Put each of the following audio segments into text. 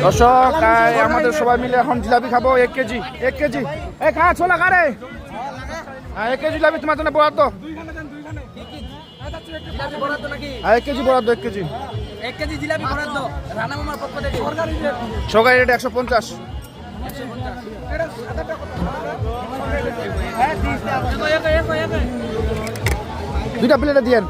দর্শক আমাদের সবাই মিলে এখন জিলাপি খাবো 1 কেজি 1 কেজি এই খা ছোলা খা রে 1 কেজি জিলাপি তোমার জন্য বরাদ্দ 1 কেজি বরাদ্দ 1 কেজি 1 কেজি জিলাপি বরাদ্দ রানা মামার পক্ষ থেকে সরকারি রেট 150 দুইটা প্লেটে দিয়েন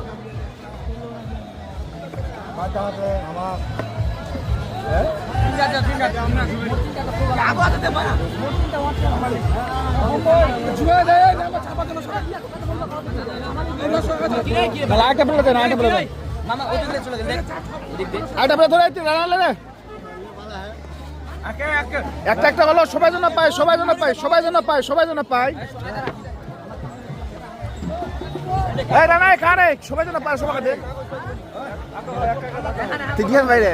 একটা একটা হলো সবাই জন্য পায় সবাই জন্য পায় সবাই জন্য পায় সবাই জন্য পায় রানা খারে সবাই জন্য পায় সবাই দে ঠিক আছে ভাইরে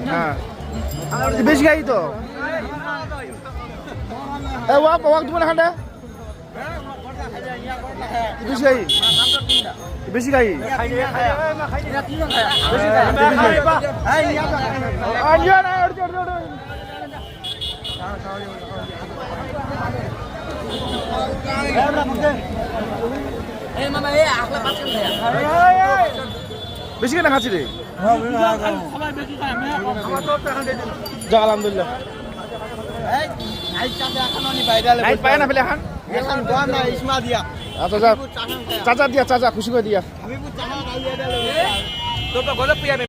হ্যাঁ বেশি খাই তো ওয়াক ওয়াক তুমি না খান্ডা বেশি খাই বেশি খাই বেশি কেন খাচ্ছি রে যাক আলহামদুলিল্লাহ পায় না ফেলে খান আচ্ছা যা চাচা দিয়া চাচা খুশি করে দিয়া